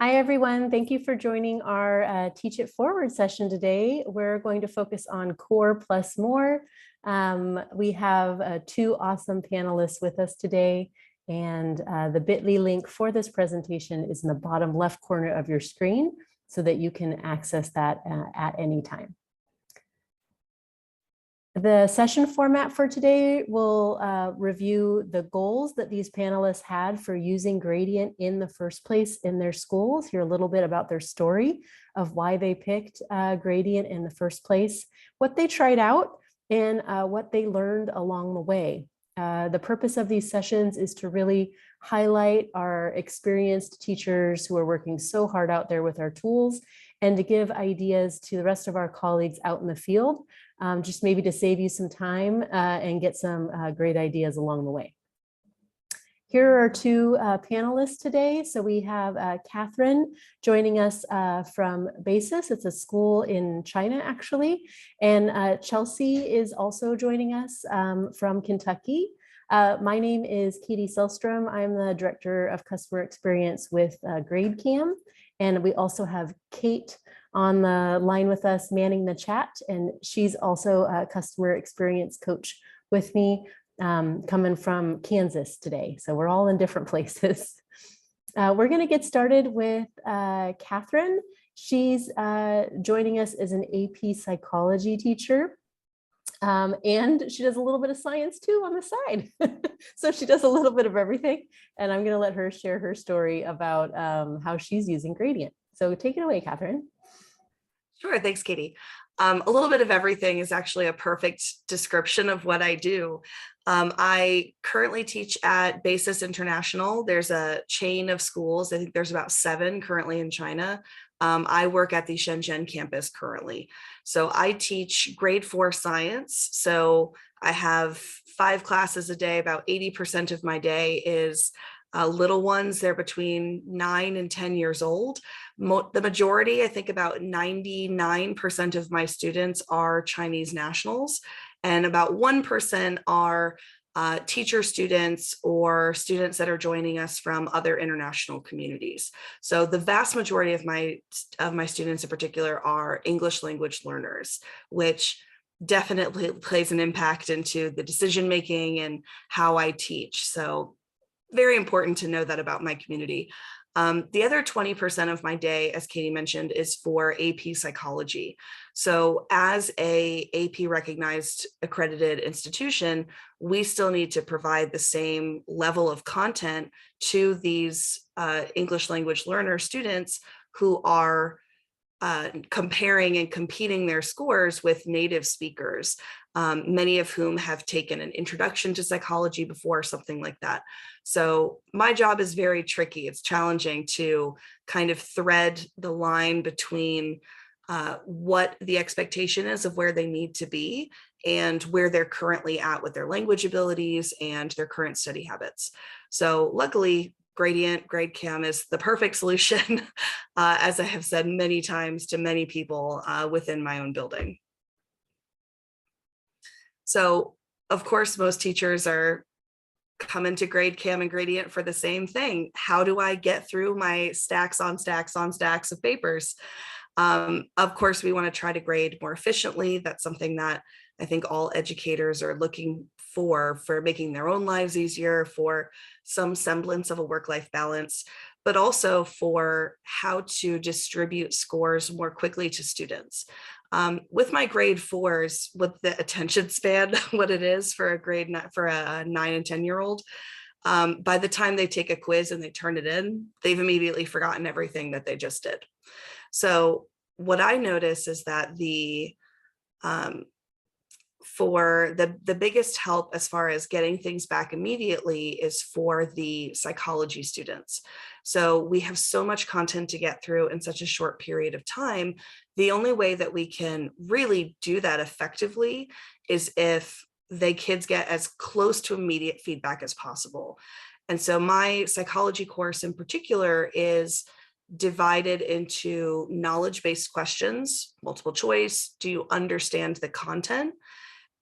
Hi, everyone. Thank you for joining our Teach It Forward session today. We're going to focus on core plus more. We have two awesome panelists with us today, and the bit.ly link for this presentation is in the bottom left corner of your screen so that you can access that at any time. The session format for today will review the goals that these panelists had for using Gradient in the first place in their schools, hear a little bit about their story of why they picked Gradient in the first place, what they tried out, and what they learned along the way. The purpose of these sessions is to really highlight our experienced teachers who are working so hard out there with our tools, and to give ideas to the rest of our colleagues out in the field, just maybe to save you some time and get some great ideas along the way. Here are our two panelists today. So we have Catherine joining us from BASIS. It's a school in China, actually. And Chelsea is also joining us from Kentucky. My name is Katie Selstrom. I'm the Director of Customer Experience with GradeCam. And we also have Kate on the line with us manning the chat. And she's also a customer experience coach with me, coming from Kansas today. So we're all in different places. We're going to get started with Catherine. She's joining us as an AP psychology teacher. And she does a little bit of science too on the side. So she does a little bit of everything. And I'm going to let her share her story about how she's using Gradient. So take it away, Catherine. Sure, thanks, Katie. A little bit of everything is actually a perfect description of what I do. I currently teach at BASIS International. There's a chain of schools. I think there's about 7 currently in China. I work at the Shenzhen campus currently. So I teach grade 4 science. So I have 5 classes a day. About 80% of my day is little ones. They're between 9 and 10 years old. The majority, I think about 99% of my students are Chinese nationals, and about 1% are teacher students or students that are joining us from other international communities. So the vast majority of my students in particular are English language learners, which definitely plays an impact into the decision making and how I teach. So very important to know that about my community. The other 20% of my day, as Katie mentioned, is for AP psychology. So as a AP recognized accredited institution, we still need to provide the same level of content to these English language learner students who are comparing and competing their scores with native speakers, many of whom have taken an introduction to psychology before, something like that. So my job is very tricky. It's challenging to kind of thread the line between what the expectation is of where they need to be and where they're currently at with their language abilities and their current study habits. So luckily, GradeCam is the perfect solution, as I have said many times to many people within my own building. So, of course, most teachers are coming to GradeCam and Gradient for the same thing. How do I get through my stacks on stacks on stacks of papers? Of course, we want to try to grade more efficiently. That's something that I think all educators are looking for making their own lives easier, for some semblance of a work-life balance, but also for how to distribute scores more quickly to students. With my grade 4s, with the attention span, what it is for a 9 and 10-year-old, by the time they take a quiz and they turn it in, they've immediately forgotten everything that they just did. So what I notice is that for the biggest help as far as getting things back immediately is for the psychology students. So we have so much content to get through in such a short period of time. The only way that we can really do that effectively is if the kids get as close to immediate feedback as possible. And so my psychology course in particular is divided into knowledge-based questions, multiple choice. Do you understand the content?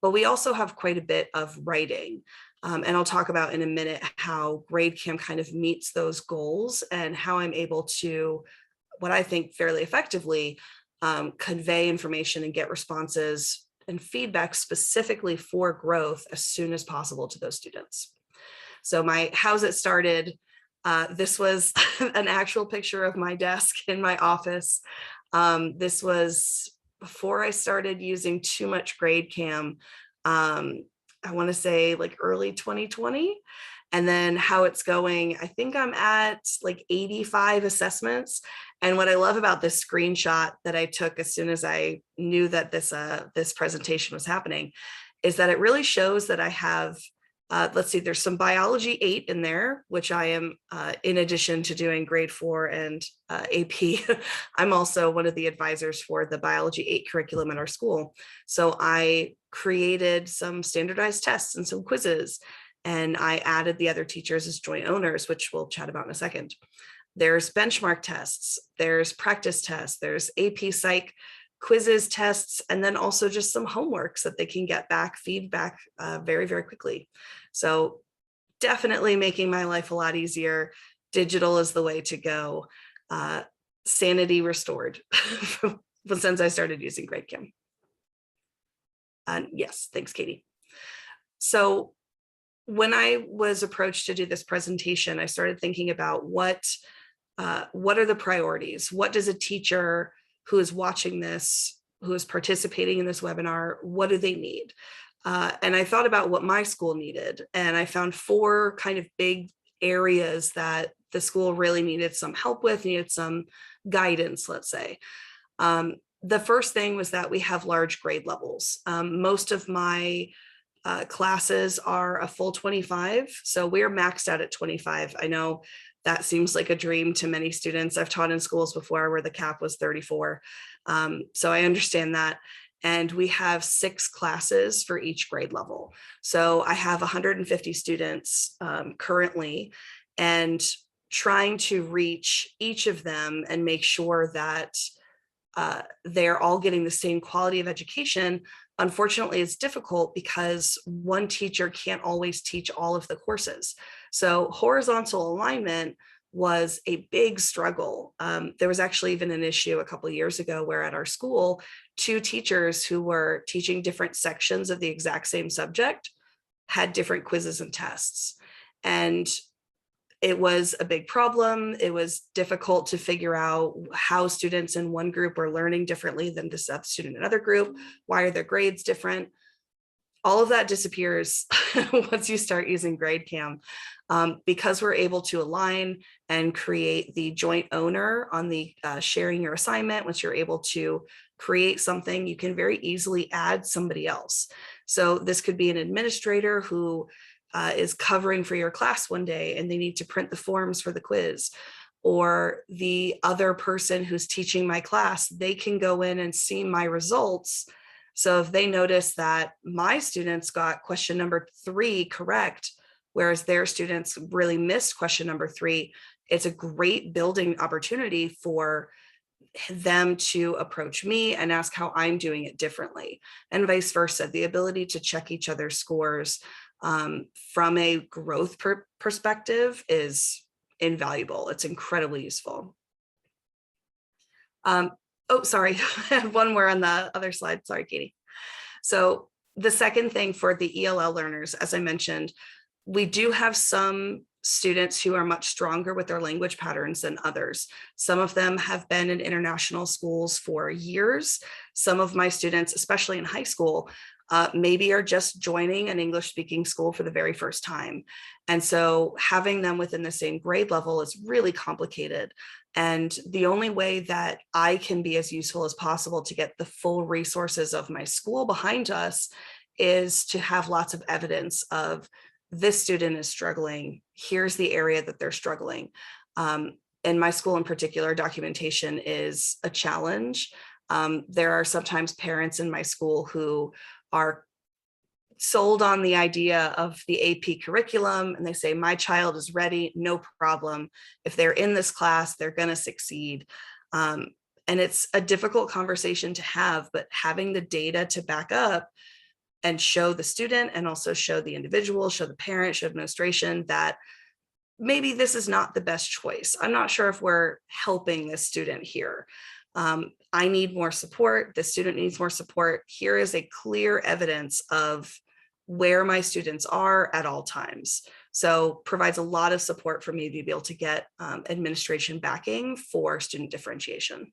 But we also have quite a bit of writing. And I'll talk about in a minute how GradeCam kind of meets those goals and how I'm able to, what I think fairly effectively, convey information and get responses and feedback specifically for growth as soon as possible to those students. So how's it started? This was an actual picture of my desk in my office. This was before I started using too much GradeCam. I want to say like early 2020. And then how it's going, I think I'm at like 85 assessments. And what I love about this screenshot that I took as soon as I knew that this presentation was happening is that it really shows that I have, let's see, there's some biology 8 in there, which I am, in addition to doing grade 4 and AP, I'm also one of the advisors for the biology 8 curriculum in our school. So I created some standardized tests and some quizzes, and I added the other teachers as joint owners, which we'll chat about in a second. There's benchmark tests, there's practice tests, there's AP Psych quizzes, tests, and then also just some homeworks that they can get back, feedback very, very quickly. So definitely making my life a lot easier. Digital is the way to go. Sanity restored since I started using GradeCam. Yes, thanks, Katie. So when I was approached to do this presentation, I started thinking about what are the priorities? What does a teacher who is watching this, who is participating in this webinar, what do they need? And I thought about what my school needed, and I found 4 kind of big areas that the school really needed some help with, needed some guidance, let's say. The first thing was that we have large grade levels. Most of my classes are a full 25, so we're maxed out at 25. I know that seems like a dream to many students. I've taught in schools before where the cap was 34. So I understand that. And we have 6 classes for each grade level. So I have 150 students currently, and trying to reach each of them and make sure that they're all getting the same quality of education. Unfortunately, it's difficult because one teacher can't always teach all of the courses. So horizontal alignment was a big struggle. There was actually even an issue a couple of years ago where at our school, 2 teachers who were teaching different sections of the exact same subject had different quizzes and tests. And it was a big problem. It was difficult to figure out how students in one group were learning differently than this other student in another group. Why are their grades different? All of that disappears once you start using GradeCam, because we're able to align and create the joint owner on the sharing your assignment. Once you're able to create something, you can very easily add somebody else. So this could be an administrator who is covering for your class one day and they need to print the forms for the quiz, or the other person who's teaching my class, they can go in and see my results. So if they notice that my students got question number 3 correct, whereas their students really missed question number 3, it's a great building opportunity for them to approach me and ask how I'm doing it differently, and vice versa. The ability to check each other's scores from a growth perspective is invaluable. It's incredibly useful. Oh, sorry, I have one more on the other slide. Sorry, Katie. So the second thing for the ELL learners, as I mentioned, we do have some students who are much stronger with their language patterns than others. Some of them have been in international schools for years. Some of my students, especially in high school, maybe are just joining an English speaking school for the very first time. And so having them within the same grade level is really complicated. And the only way that I can be as useful as possible to get the full resources of my school behind us is to have lots of evidence of this student is struggling. Here's the area that they're struggling. In my school in particular, documentation is a challenge. There are sometimes parents in my school who are sold on the idea of the AP curriculum, and they say, my child is ready, no problem. If they're in this class, they're going to succeed. And it's a difficult conversation to have, but having the data to back up and show the student and also show the individual, show the parent, show administration that maybe this is not the best choice. I'm not sure if we're helping this student here. I need more support. The student needs more support. Here is a clear evidence of where my students are at all times. So provides a lot of support for me to be able to get administration backing for student differentiation.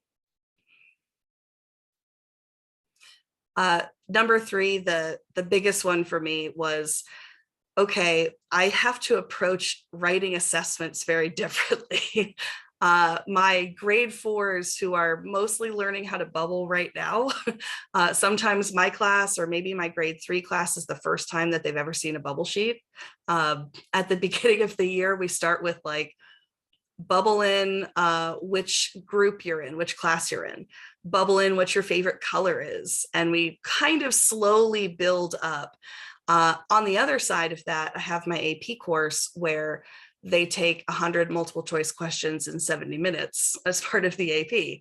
Number three, the biggest one for me was, okay, I have to approach writing assessments very differently. My grade fours who are mostly learning how to bubble right now, sometimes my class or maybe my grade 3 class is the first time that they've ever seen a bubble sheet. At the beginning of the year, we start with like, bubble in which group you're in, which class you're in, bubble in what your favorite color is. And we kind of slowly build up. On the other side of that, I have my AP course where they take 100 multiple choice questions in 70 minutes as part of the AP.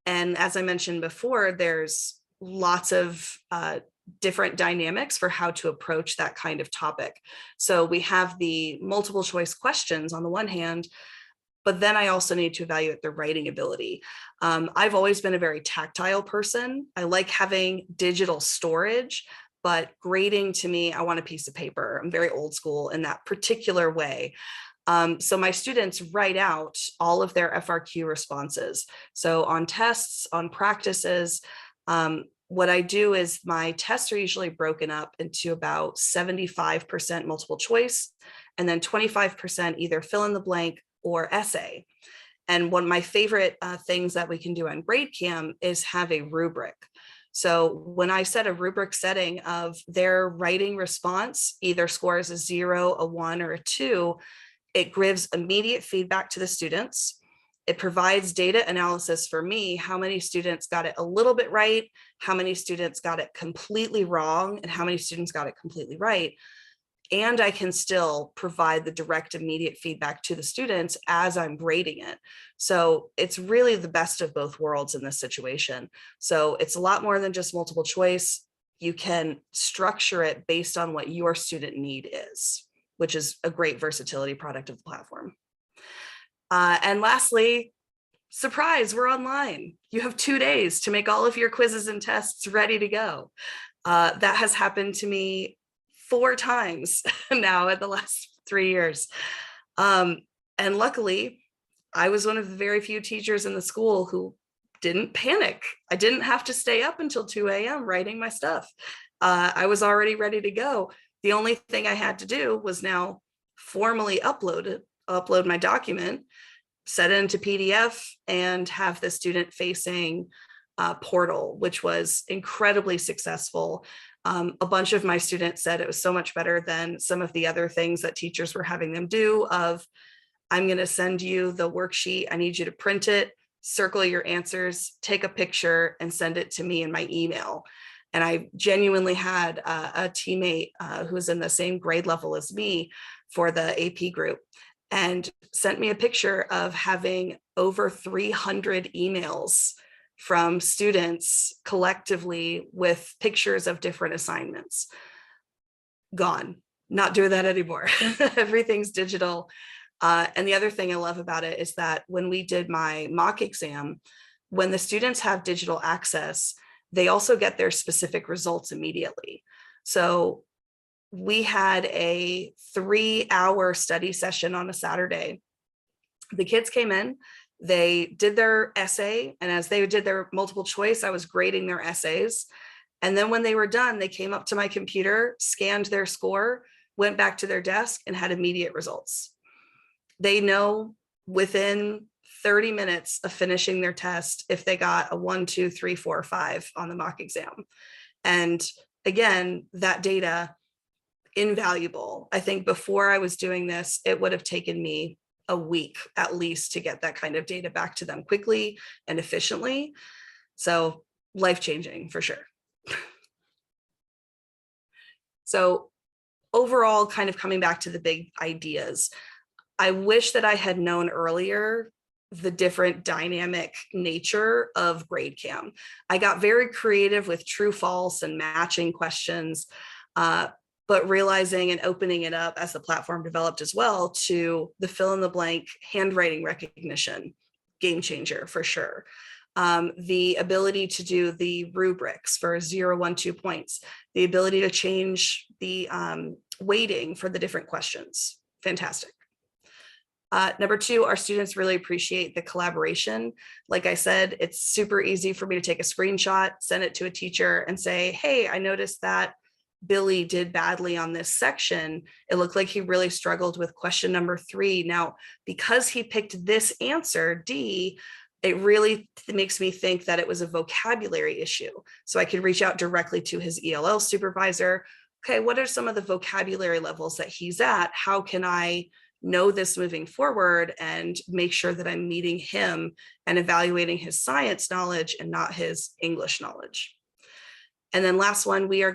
And as I mentioned before, there's lots of different dynamics for how to approach that kind of topic. So we have the multiple choice questions on the one hand, but then I also need to evaluate their writing ability. I've always been a very tactile person. I like having digital storage, but grading to me, I want a piece of paper. I'm very old school in that particular way. So my students write out all of their FRQ responses. So on tests, on practices, what I do is my tests are usually broken up into about 75% multiple choice, and then 25% either fill in the blank or essay. And one of my favorite things that we can do on GradeCam is have a rubric. So when I set a rubric setting of their writing response, either scores a 0, a 1, or a 2, it gives immediate feedback to the students. It provides data analysis for me, how many students got it a little bit right, how many students got it completely wrong, and how many students got it completely right. And I can still provide the direct immediate feedback to the students as I'm grading it. So it's really the best of both worlds in this situation. So it's a lot more than just multiple choice. You can structure it based on what your student need is, which is a great versatility product of the platform. And lastly, surprise, we're online. You have 2 days to make all of your quizzes and tests ready to go. That has happened to me 4 times now in the last 3 years. And luckily, I was one of the very few teachers in the school who didn't panic. I didn't have to stay up until 2 a.m. writing my stuff. I was already ready to go. The only thing I had to do was now formally upload my document, set it into PDF, and have the student facing portal, which was incredibly successful. A bunch of my students said it was so much better than some of the other things that teachers were having them do of, I'm going to send you the worksheet. I need you to print it, circle your answers, take a picture, and send it to me in my email. And I genuinely had a teammate who was in the same grade level as me for the AP group, and sent me a picture of having over 300 emails from students collectively with pictures of different assignments. Gone, not doing that anymore. Everything's digital. And the other thing I love about it is that when we did my mock exam, when the students have digital access, they also get their specific results immediately. So we had a 3-hour study session on a Saturday. The kids came in, they did their essay, and as they did their multiple choice, I was grading their essays. And then when they were done, they came up to my computer, scanned their score, went back to their desk, and had immediate results. They know within 30 minutes of finishing their test if they got a 1, 2, 3, 4, or 5 on the mock exam. And again, that data, invaluable. I think before I was doing this, it would have taken me a week at least to get that kind of data back to them quickly and efficiently. So life-changing for sure. So overall, kind of coming back to the big ideas, I wish that I had known earlier the different dynamic nature of GradeCam. I got very creative with true, false, and matching questions, but realizing and opening it up as the platform developed as well to the fill in the blank handwriting recognition, game changer for sure. The ability to do the rubrics for 0, 1, 2 points, the ability to change the weighting for the different questions. Fantastic. Number 2, our students really appreciate the collaboration. Like I said, it's super easy for me to take a screenshot, send it to a teacher and say, hey, I noticed that Billy did badly on this section. It looked like he really struggled with question number 3. Now, because he picked this answer, D, it really makes me think that it was a vocabulary issue. So I could reach out directly to his ELL supervisor. Okay, what are some of the vocabulary levels that he's at? How can I know this moving forward and make sure that I'm meeting him and evaluating his science knowledge and not his English knowledge? And then last one, we're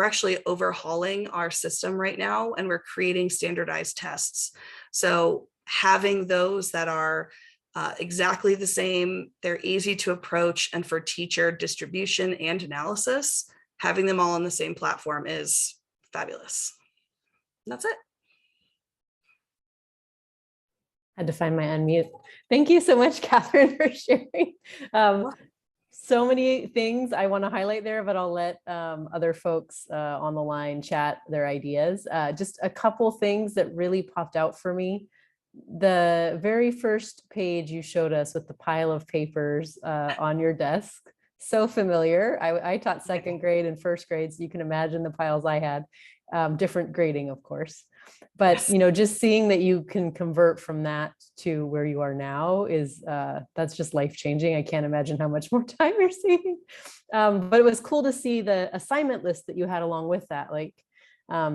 actually overhauling our system right now, and we're creating standardized tests. So having those that are exactly the same, they're easy to approach, and for teacher distribution and analysis, having them all on the same platform is fabulous. And that's it. Had to find my unmute. Thank you so much, Catherine, for sharing. So many things I want to highlight there, but I'll let other folks on the line chat their ideas. Just a couple things that really popped out for me. The very first page you showed us with the pile of papers on your desk, so familiar. I taught second grade and first grade, so you can imagine the piles I had. Different grading, of course. But, Yes. you know, just seeing that you can convert from that to where you are now is, that's just life-changing. I can't imagine how much more time you're saving. But it was cool to see the assignment list that you had along with that. Like,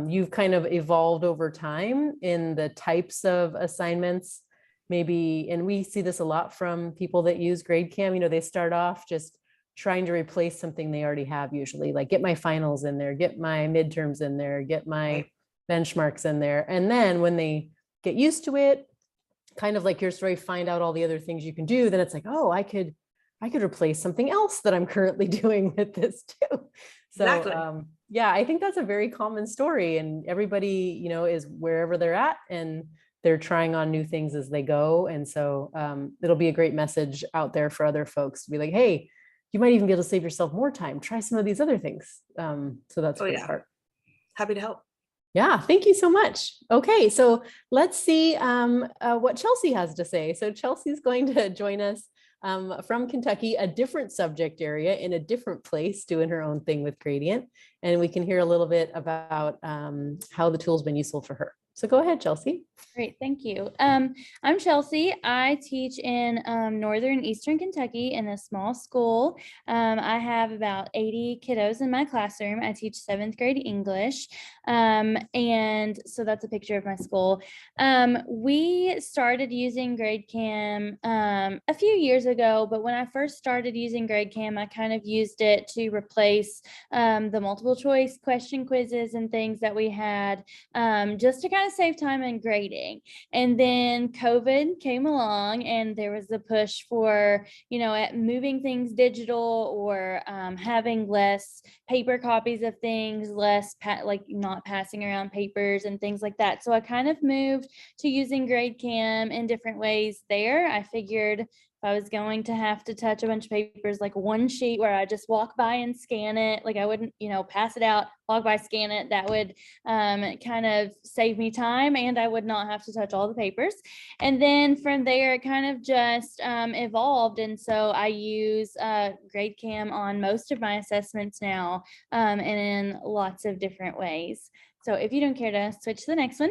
you've kind of evolved over time in the types of assignments, maybe, and we see this a lot from people that use GradeCam. You know, they start off just trying to replace something they already have, usually, like get my finals in there, get my midterms in there, get my benchmarks in there. And then when they get used to it, kind of like your story, find out all the other things you can do, then it's like, oh, I could replace something else that I'm currently doing with this too. So Exactly. yeah, I think that's a very common story, and everybody, you know, is wherever they're at and they're trying on new things as they go. And so it'll be a great message out there for other folks to be like, hey, you might even be able to save yourself more time. Try some of these other things. So that's a great part. Happy to help. Yeah, thank you so much. Okay, so let's see what Chelsea has to say. So Chelsea's going to join us from Kentucky, a different subject area in a different place, doing her own thing with Gradient. And we can hear a little bit about how the tool's been useful for her. So go ahead, Chelsea. Great, thank you. I'm Chelsea. I teach in northern Eastern Kentucky in a small school. I have about 80 kiddos in my classroom. I teach 7th grade English. And so that's a picture of my school. We started using GradeCam a few years ago, but when I first started using GradeCam, I kind of used it to replace the multiple choice question quizzes and things that we had, just to kind of save time in grading. And then COVID came along, and there was a push for, you know, moving things digital, or having less paper copies of things, less like not passing around papers and things like that. So I kind of moved to using GradeCam in different ways there. I figured if I was going to have to touch a bunch of papers, like one sheet where I just walk by and scan it, like I wouldn't, you know, pass it out, walk by, scan it, that would kind of save me time, and I would not have to touch all the papers. And then from there, it kind of just evolved. And so I use GradeCam on most of my assessments now, and in lots of different ways. So if you don't care to switch to the next one.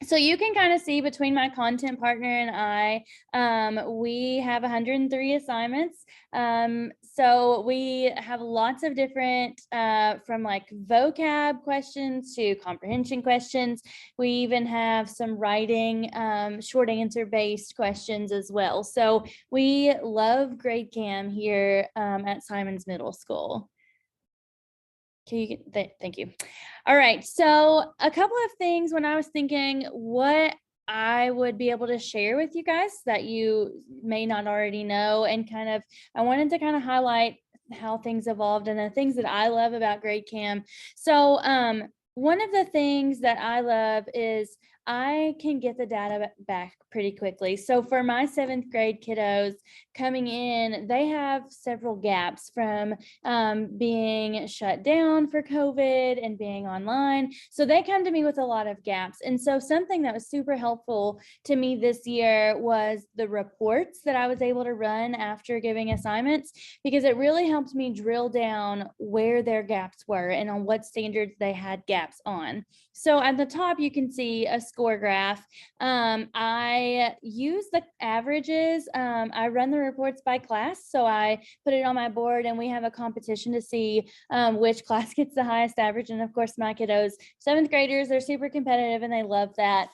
So you can kind of see between my content partner and I, we have 103 assignments. So we have lots of different, from like vocab questions to comprehension questions. We even have some writing, short answer based questions as well. So we love GradeCam here at Simons Middle School. Thank you. All right. So a couple of things when I was thinking what I would be able to share with you guys that you may not already know, and I wanted to kind of highlight how things evolved and the things that I love about GradeCam. So one of the things that I love is I can get the data back pretty quickly. So for my 7th grade kiddos coming in, they have several gaps from being shut down for COVID and being online. So they come to me with a lot of gaps. And so something that was super helpful to me this year was the reports that I was able to run after giving assignments, because it really helped me drill down where their gaps were and on what standards they had gaps on. So at the top, you can see a score graph. I use the averages. I run the reports by class. So I put it on my board and we have a competition to see which class gets the highest average. And of course, my kiddos, 7th graders, they're super competitive and they love that.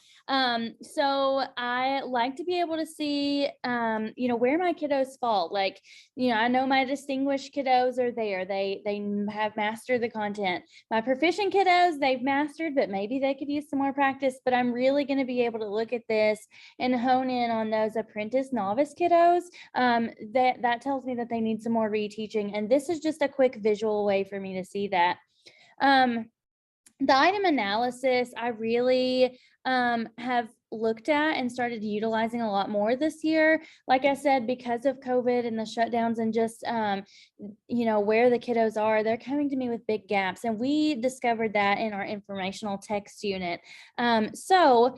So I like to be able to see, where my kiddos fall. Like, I know my distinguished kiddos are there. They have mastered the content. My proficient kiddos, they've mastered, but maybe they could use some more practice. But I'm really going to be able to look at this and hone in on those apprentice novice kiddos. That tells me that they need some more reteaching. And this is just a quick visual way for me to see that. The item analysis, I really have looked at and started utilizing a lot more this year. Like I said, because of COVID and the shutdowns and just, where the kiddos are, they're coming to me with big gaps. And we discovered that in our informational text unit. So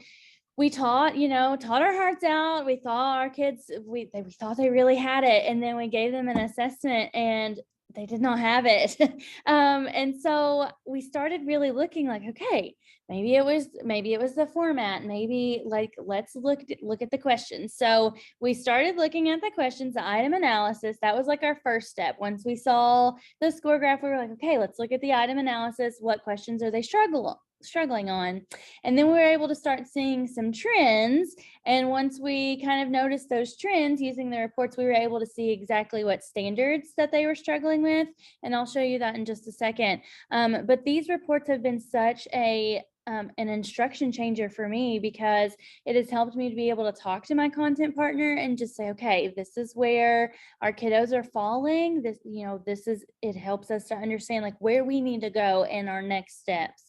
we taught our hearts out. We thought our kids, we thought they really had it. And then we gave them an assessment and they did not have it. And so we started really looking like, okay, maybe it was the format. Maybe like, let's look at the questions. So we started looking at the questions, the item analysis. That was like our first step. Once we saw the score graph, we were like, okay, let's look at the item analysis. What questions are they struggling on? And then we were able to start seeing some trends. And once we kind of noticed those trends using the reports, we were able to see exactly what standards that they were struggling with. And I'll show you that in just a second. But these reports have been such an instruction changer for me, because it has helped me to be able to talk to my content partner and just say, okay, this is where our kiddos are falling. It helps us to understand like where we need to go and our next steps.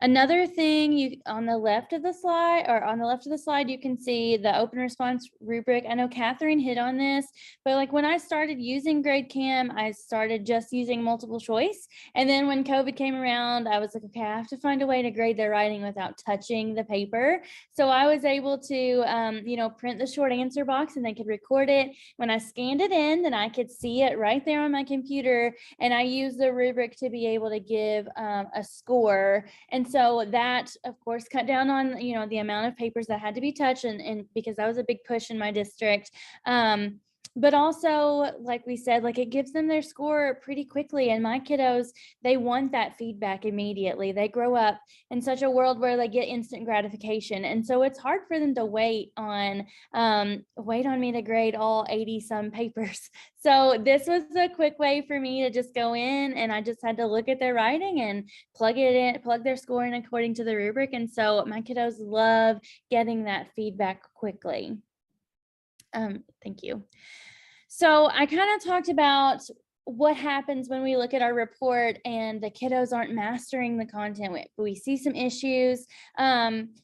Another thing, on the left of the slide, you can see the open response rubric. I know Catherine hit on this, but like when I started using GradeCam, I started just using multiple choice. And then when COVID came around, I was like, okay, I have to find a way to grade their writing without touching the paper. So I was able to, print the short answer box and they could record it. When I scanned it in, then I could see it right there on my computer. And I used the rubric to be able to give a score. And so that, of course, cut down on, the amount of papers that had to be touched, and because that was a big push in my district. But also, like we said, like it gives them their score pretty quickly. And my kiddos, they want that feedback immediately. They grow up in such a world where they get instant gratification. And so it's hard for them to wait on me to grade all 80 some papers. So this was a quick way for me to just go in, and I just had to look at their writing and plug their score in according to the rubric. And so my kiddos love getting that feedback quickly. Thank you. So I kind of talked about what happens when we look at our report and the kiddos aren't mastering the content. We see some issues.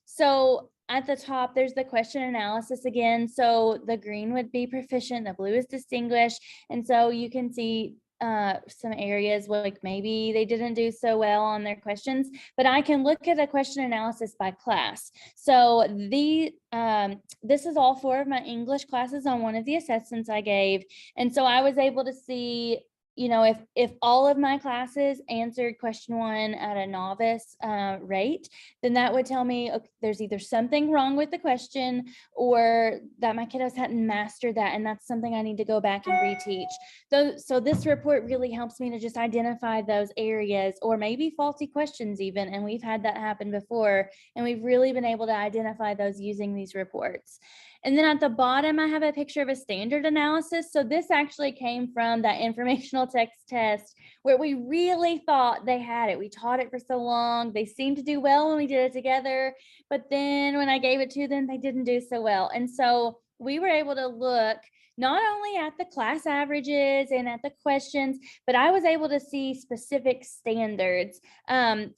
So at the top, there's the question analysis again. So the green would be proficient, the blue is distinguished. And so you can see some areas like maybe they didn't do so well on their questions, but I can look at a question analysis by class. So this is all 4 of my English classes on one of the assessments I gave. And so I was able to see, if all of my classes answered question 1 at a novice rate, then that would tell me, okay, there's either something wrong with the question or that my kiddos hadn't mastered that. And that's something I need to go back and reteach. So this report really helps me to just identify those areas, or maybe faulty questions even. And we've had that happen before. And we've really been able to identify those using these reports. And then at the bottom, I have a picture of a standard analysis. So this actually came from that informational text test where we really thought they had it. We taught it for so long. They seemed to do well when we did it together, but then when I gave it to them, they didn't do so well. And so we were able to look not only at the class averages and at the questions, but I was able to see specific standards.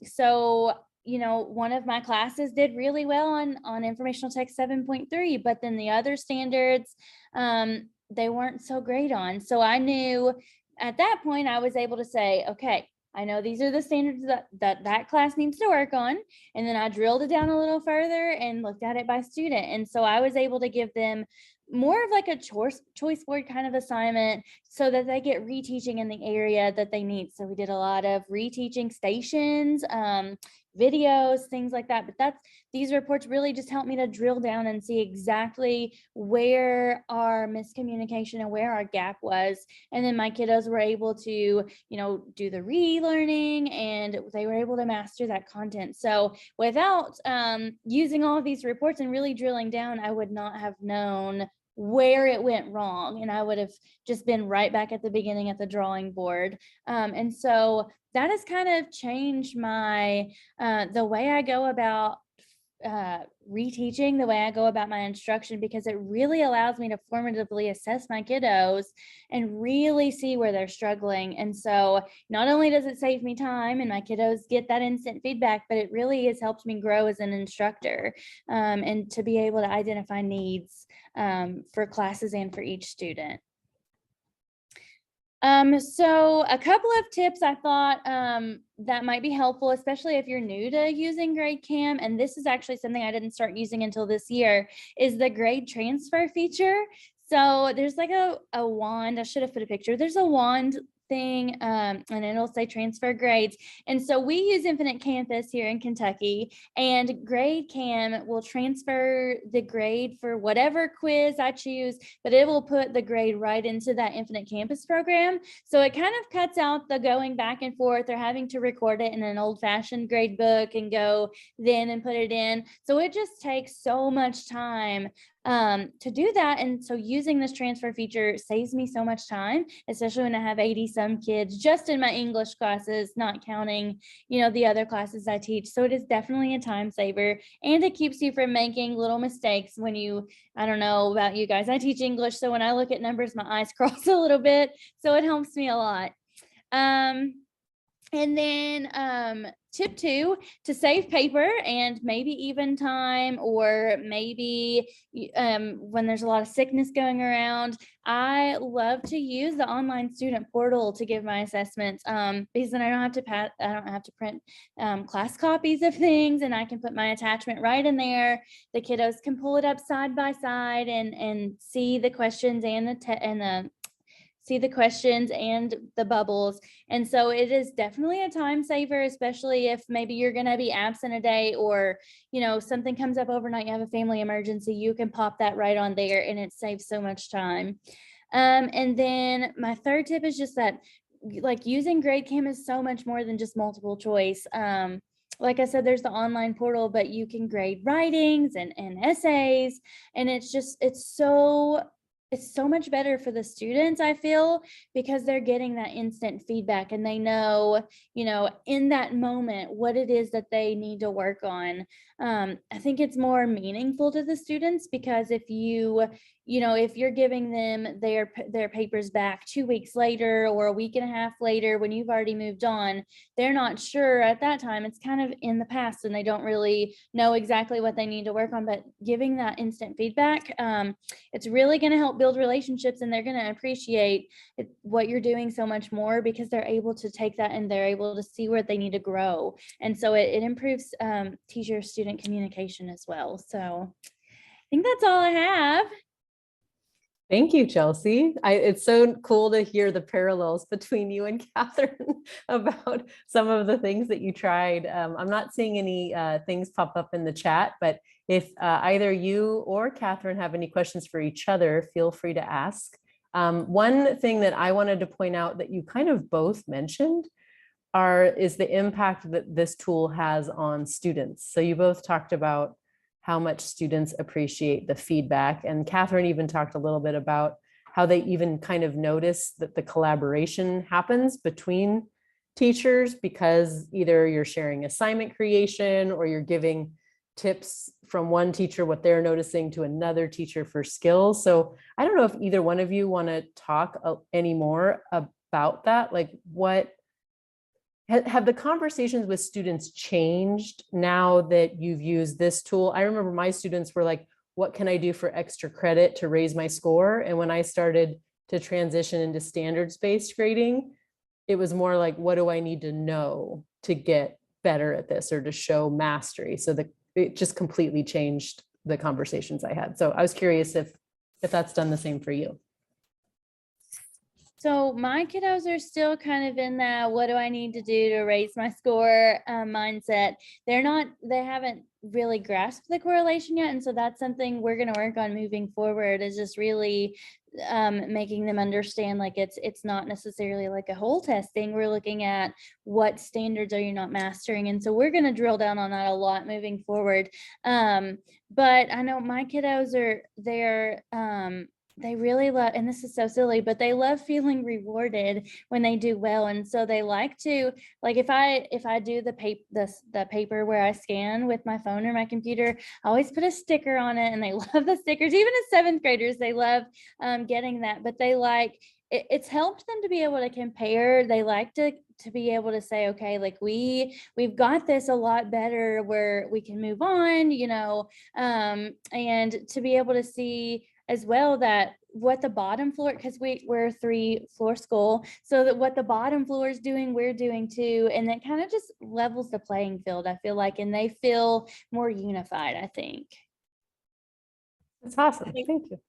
So one of my classes did really well on informational text 7.3, but then the other standards, they weren't so great on. So I knew at that point, I was able to say, okay, I know these are the standards that class needs to work on. And then I drilled it down a little further and looked at it by student. And so I was able to give them more of like a choice board kind of assignment so that they get reteaching in the area that they need. So we did a lot of reteaching stations, videos, things like that. But these reports really just helped me to drill down and see exactly where our miscommunication and where our gap was. And then my kiddos were able to, do the relearning, and they were able to master that content. So without using all of these reports and really drilling down, I would not have known where it went wrong, and I would have just been right back at the beginning at the drawing board. And so that has kind of changed my the way I go about reteaching, the way I go about my instruction, because it really allows me to formatively assess my kiddos and really see where they're struggling. And so not only does it save me time and my kiddos get that instant feedback, but it really has helped me grow as an instructor, and to be able to identify needs for classes and for each student. So a couple of tips I thought that might be helpful, especially if you're new to using GradeCam, and this is actually something I didn't start using until this year, is the grade transfer feature. So there's like a wand. I should have put a picture. There's a wand thing, and it'll say transfer grades. And so we use Infinite Campus here in Kentucky, and GradeCam will transfer the grade for whatever quiz I choose, but it will put the grade right into that Infinite Campus program. So it kind of cuts out the going back and forth or having to record it in an old-fashioned grade book and go then and put it in. So it just takes so much time to do that. And so using this transfer feature saves me so much time, especially when I have 80 some kids just in my English classes, not counting, the other classes I teach. So it is definitely a time saver, and it keeps you from making little mistakes when I don't know about you guys, I teach English. So when I look at numbers, my eyes cross a little bit. So it helps me a lot. And then tip 2, to save paper and maybe even time, or maybe when there's a lot of sickness going around, I love to use the online student portal to give my assessments, because then I don't have to print class copies of things, and I can put my attachment right in there. The kiddos can pull it up side by side and see the questions and see the questions and the bubbles. And so it is definitely a time saver, especially if maybe you're going to be absent a day, or, something comes up overnight, you have a family emergency, you can pop that right on there, and it saves so much time. And then my third tip is just that, like, using GradeCam is so much more than just multiple choice. Like I said, there's the online portal, but you can grade writings and essays, and it's so much better for the students, I feel, because they're getting that instant feedback, and they know, in that moment, what it is that they need to work on. I think it's more meaningful to the students, because if if you're giving them their papers back 2 weeks later or a week and a half later, when you've already moved on, they're not sure at that time. It's kind of in the past, and they don't really know exactly what they need to work on. But giving that instant feedback, it's really going to help build relationships, and they're going to appreciate what you're doing so much more, because they're able to take that and they're able to see where they need to grow. And so it improves teacher-student communication as well. So I think that's all I have. Thank you, Chelsea. It's so cool to hear the parallels between you and Catherine about some of the things that you tried. I'm not seeing any things pop up in the chat, but if either you or Catherine have any questions for each other, feel free to ask. One thing that I wanted to point out that you kind of both mentioned is the impact that this tool has on students. So you both talked about how much students appreciate the feedback. And Catherine even talked a little bit about how they even kind of notice that the collaboration happens between teachers, because either you're sharing assignment creation or you're giving tips from one teacher, what they're noticing, to another teacher for skills. So I don't know if either one of you want to talk any more about that. Like, what have the conversations with students changed now that you've used this tool? I remember my students were like, what can I do for extra credit to raise my score? And when I started to transition into standards-based grading, it was more like, what do I need to know to get better at this or to show mastery? So it just completely changed the conversations I had. So I was curious if that's done the same for you. So my kiddos are still kind of in that, what do I need to do to raise my score mindset. They haven't really grasped the correlation yet. And so that's something we're going to work on moving forward, is just really making them understand, like, it's not necessarily like a whole testing. We're looking at what standards are you not mastering. And so we're going to drill down on that a lot moving forward. But I know my kiddos they really love, and this is so silly, but they love feeling rewarded when they do well. And so they like to, like, if I do the paper where I scan with my phone or my computer, I always put a sticker on it, and they love the stickers. Even as seventh graders, they love getting that, but they like it's helped them to be able to compare. They like to be able to say, okay, like we've got this a lot better, where we can move on, and to be able to see as well that what the bottom floor, because we're a 3-floor school, so that what the bottom floor is doing, we're doing too. And that kind of just levels the playing field, I feel like, and they feel more unified, I think. That's awesome. Thank you.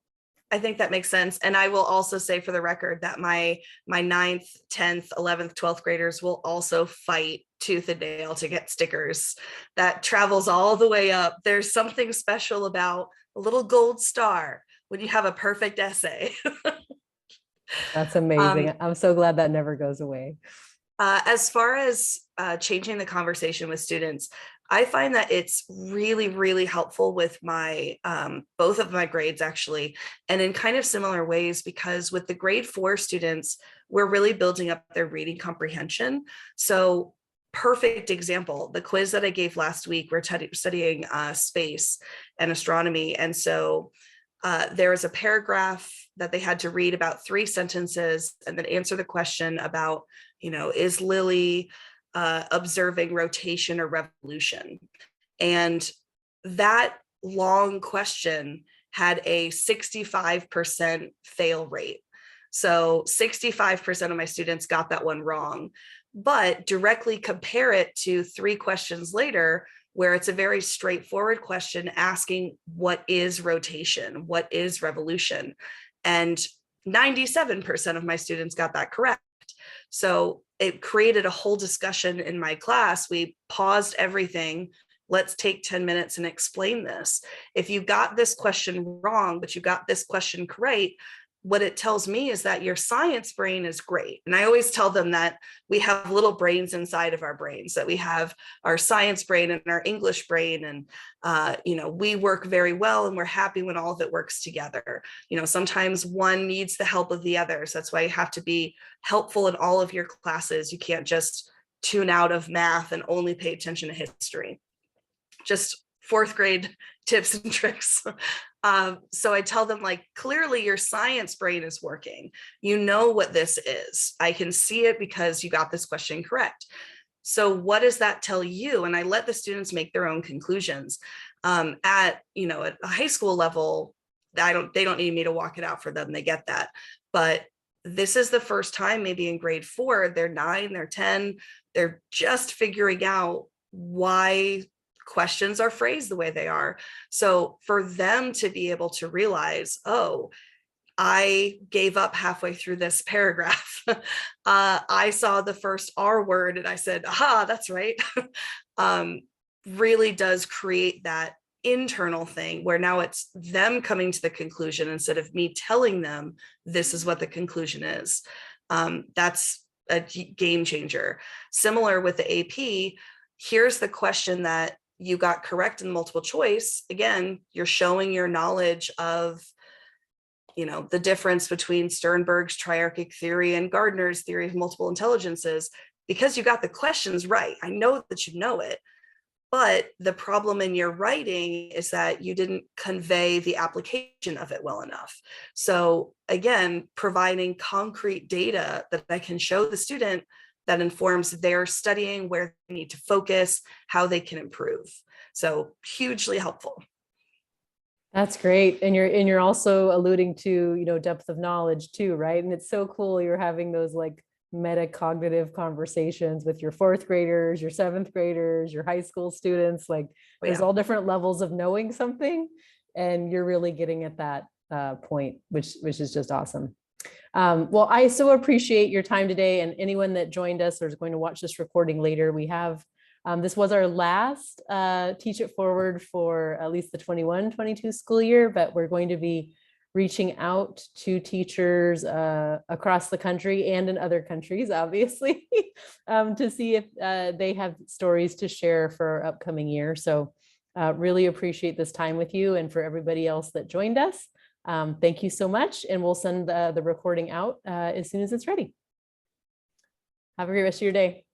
I think that makes sense. And I will also say, for the record, that my 9th, 10th, 11th, 12th graders will also fight tooth and nail to get stickers. That travels all the way up. There's something special about a little gold star when you have a perfect essay. That's amazing. I'm so glad that never goes away. As far as changing the conversation with students, I find that it's really, really helpful with my both of my grades, actually, and in kind of similar ways, because with the grade 4 students, we're really building up their reading comprehension. So perfect example, the quiz that I gave last week, we're studying space and astronomy. And so there was a paragraph that they had to read about 3 sentences and then answer the question about, is Lily observing rotation or revolution? And that long question had a 65% fail rate. So 65% of my students got that one wrong, but directly compare it to 3 questions later, where it's a very straightforward question asking, what is rotation? What is revolution? And 97% of my students got that correct. So it created a whole discussion in my class. We paused everything. Let's take 10 minutes and explain this. If you got this question wrong, but you got this question correct, what it tells me is that your science brain is great. And I always tell them that we have little brains inside of our brains, that we have our science brain and our English brain. And, we work very well, and we're happy when all of it works together. Sometimes one needs the help of the other. So that's why you have to be helpful in all of your classes. You can't just tune out of math and only pay attention to history. Just 4th grade tips and tricks. So I tell them, like, clearly your science brain is working. You know what this is. I can see it because you got this question correct. So what does that tell you? And I let the students make their own conclusions. At a high school level, they don't need me to walk it out for them. They get that. But this is the first time, maybe in grade 4, they're 9, they're 10, they're just figuring out why questions are phrased the way they are. So for them to be able to realize, oh, I gave up halfway through this paragraph. I saw the first R word and I said, aha, that's right. Really does create that internal thing where now it's them coming to the conclusion instead of me telling them this is what the conclusion is. That's a game changer. Similar with the AP, here's the question that you got correct in multiple choice. Again, you're showing your knowledge of the difference between Sternberg's triarchic theory and Gardner's theory of multiple intelligences, because you got the questions right. I know that you know it, but the problem in your writing is that you didn't convey the application of it well enough. So again, providing concrete data that I can show the student that informs their studying, where they need to focus, how they can improve. So hugely helpful. That's great. And you're also alluding to, depth of knowledge too, right? And it's so cool you're having those like metacognitive conversations with your fourth graders, your seventh graders, your high school students. Like there's all different levels of knowing something, and you're really getting at that point, which is just awesome. Well, I so appreciate your time today, and anyone that joined us or is going to watch this recording later. We have this was our last Teach It Forward for at least the 21-22 school year, but we're going to be reaching out to teachers across the country and in other countries, obviously, to see if they have stories to share for our upcoming year. So really appreciate this time with you, and for everybody else that joined us. Thank you so much, and we'll send the recording out as soon as it's ready. Have a great rest of your day.